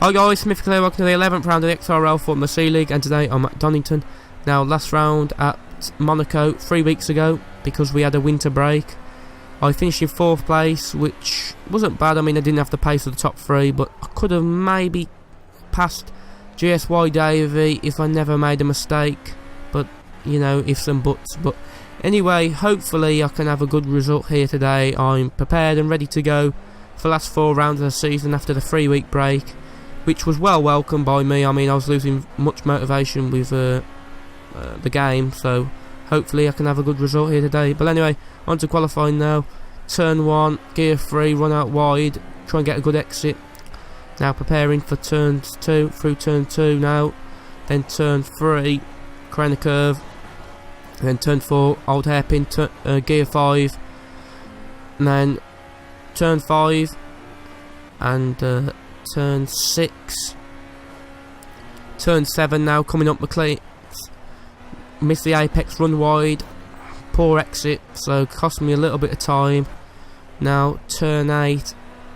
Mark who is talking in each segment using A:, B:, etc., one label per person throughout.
A: Hi guys, Smith Clear, welcome to the 11th round of the XRL for the C League, and today I'm at Donington. Now, last round at Monaco 3 weeks ago, because we had a winter break, I finished in 4th place, which wasn't bad. I mean, I didn't have the pace of the top 3, but I could have maybe passed GSY Davey if I never made a mistake, but, you know, ifs and buts. But anyway, hopefully I can have a good result here today. I'm prepared and ready to go for the last 4 rounds of the season after the 3-week break, which was well welcomed by me. I mean, I was losing much motivation with the game, so hopefully I can have a good result here today. But anyway, on to qualifying now. Turn 1, gear 3, run out wide, try and get a good exit. Now preparing for turns 2, through turn 2 now, then turn 3, crane the curve, and then turn 4, old hairpin, gear 5, and then turn 5, and turn 6, turn 7 now, coming up the cleats, miss the apex, run wide, poor exit, so cost me a little bit of time. Now turn 8,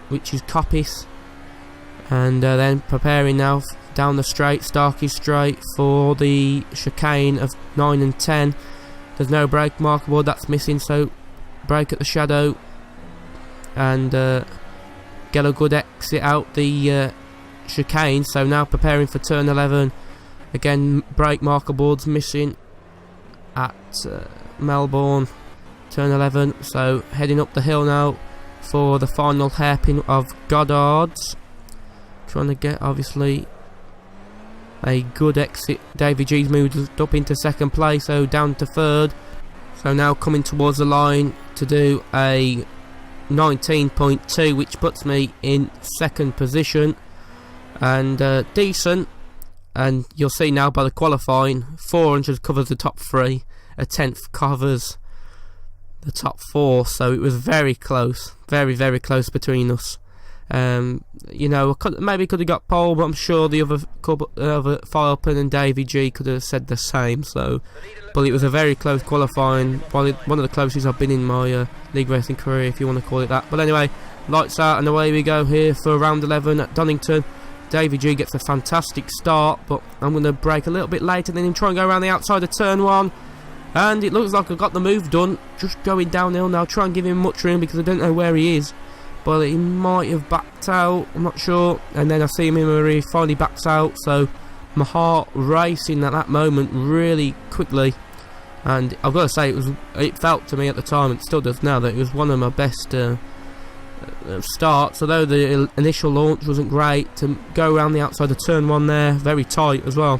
A: which is Coppice, and then preparing now down the straight, Starkey straight, for the chicane of 9 and 10. There's no brake marker board, that's missing, so brake at the shadow and get a good exit out the chicane. So now preparing for turn 11, again brake marker boards missing at Melbourne, turn 11, so heading up the hill now for the final hairpin of Goddard's, trying to get obviously a good exit. Davy G's moved up into 2nd place, so down to 3rd, so now coming towards the line to do a 19.2, which puts me in 2nd position, and decent. And you'll see now by the qualifying, 400 covers the top 3, a 10th covers the top 4, so it was very close, very close between us. You know, maybe could have got pole, but I'm sure the other couple, Filepin and Davy G could have said the same. So, but it was a very close qualifying, one of the closest I've been in my league racing career, if you want to call it that. But anyway, lights out and away we go here for round 11 at Donington. Davy G gets a fantastic start, but I'm going to brake a little bit later than him, try and go around the outside of turn 1. And it looks like I've got the move done. Just going downhill now, try and give him much room because I don't know where he is. But he might have backed out, I'm not sure. And then I see him where he finally backs out, so my heart racing at that moment really quickly. And I've got to say, it felt to me at the time, it still does now, that it was one of my best starts. Although the initial launch wasn't great, to go around the outside of turn 1 there, very tight as well.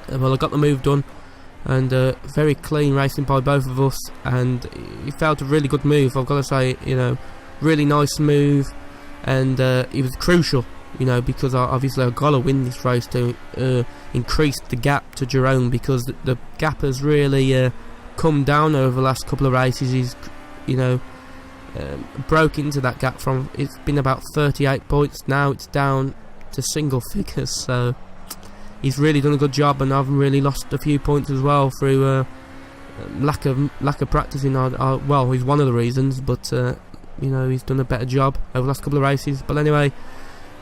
A: Well, I got the move done, and very clean racing by both of us, and it felt a really good move, I've got to say, you know, really nice move, and it was crucial, you know, because obviously I've got to win this race to increase the gap to Jerome, because the gap has really come down over the last couple of races. He's, you know, broke into that gap from, it's been about 38 points, now it's down to single figures, so he's really done a good job, and I've really lost a few points as well through lack of practicing. Well, he's one of the reasons, but you know, he's done a better job over the last couple of races. But anyway,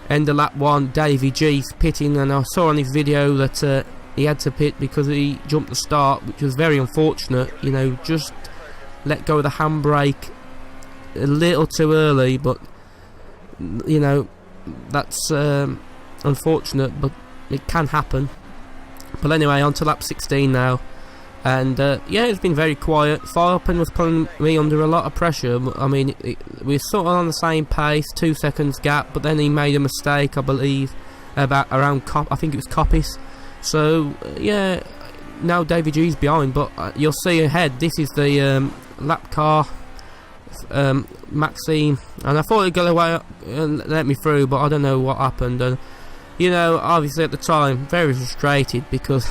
A: end of lap 1, Davy G's pitting, and I saw on his video that he had to pit because he jumped the start, which was very unfortunate. You know, just let go of the handbrake a little too early, but you know, that's unfortunate, but it can happen. But anyway, on to lap 16 now, and yeah, it's been very quiet. Filepin was putting me under a lot of pressure. I mean, we're sort of on the same pace, 2 seconds gap, but then he made a mistake, I believe, about around I think it was Coppice. So yeah, now Davy G's behind, but you'll see ahead, this is the lap car, Maxime, and I thought he'd go away and let me through, but I don't know what happened. And you know, obviously at the time, very frustrated, because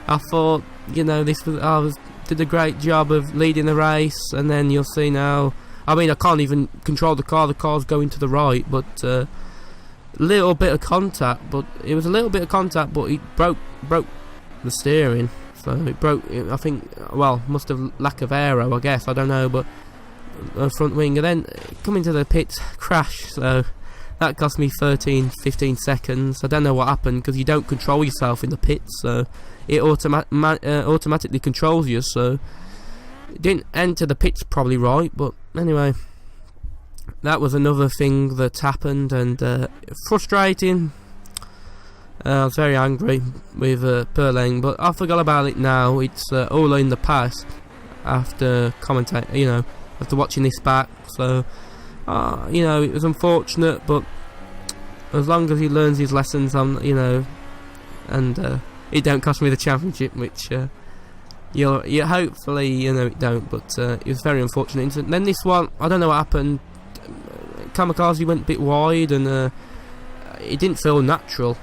A: I thought, you know, did a great job of leading the race, and then you'll see now, I mean, I can't even control the car's going to the right, but little bit of contact, but it was a little bit of contact, but it broke the steering, so it broke, I think, well, must have lack of aero, I guess, I don't know, but front wing, and then coming to the pits, crash, so That cost me 13-15 seconds. I don't know what happened, because you don't control yourself in the pits, so it automatically controls you, so it didn't enter the pits probably right. But anyway, that was another thing that happened, and frustrating. I was very angry with Perleng, but I forgot about it now. It's all in the past after after watching this back. So it was unfortunate, but as long as he learns his lessons on, and it don't cost me the championship, which you hopefully it don't. But it was very unfortunate. And then this one, I don't know what happened. Kamikaze went a bit wide, and it didn't feel natural.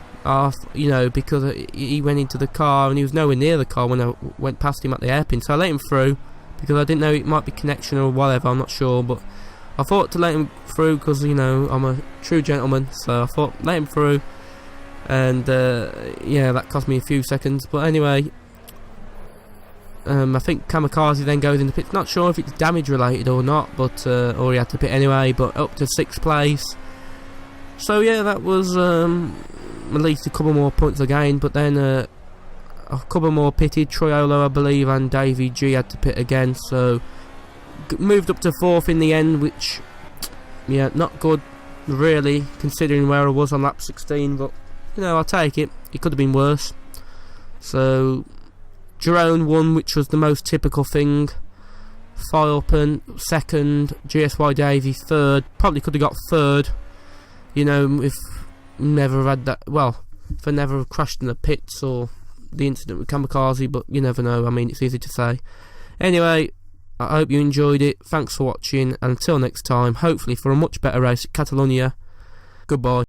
A: Because he went into the car and he was nowhere near the car when I went past him at the hairpin. So I let him through because I didn't know it might be connection or whatever. I'm not sure, but I thought to let him through because I'm a true gentleman. So I thought let him through, and that cost me a few seconds. But anyway, I think Kamikaze then goes in the pit. Not sure if it's damage related or not, but or he had to pit anyway. But up to 6th place. So yeah, that was at least a couple more points again. But then a couple more pitted. Troiolo, I believe, and Davey G had to pit again. So moved up to 4th in the end, which not good really, considering where I was on lap 16. But I'll take it. It could have been worse. So Jerome won, which was the most typical thing. Filepen 2nd, GSY Davey 3rd. Probably could have got 3rd. If never had that. Well, if I never crashed in the pits or the incident with Kamikaze, but you never know. I mean, it's easy to say. Anyway, I hope you enjoyed it. Thanks for watching, and until next time, hopefully for a much better race at Catalonia. Goodbye.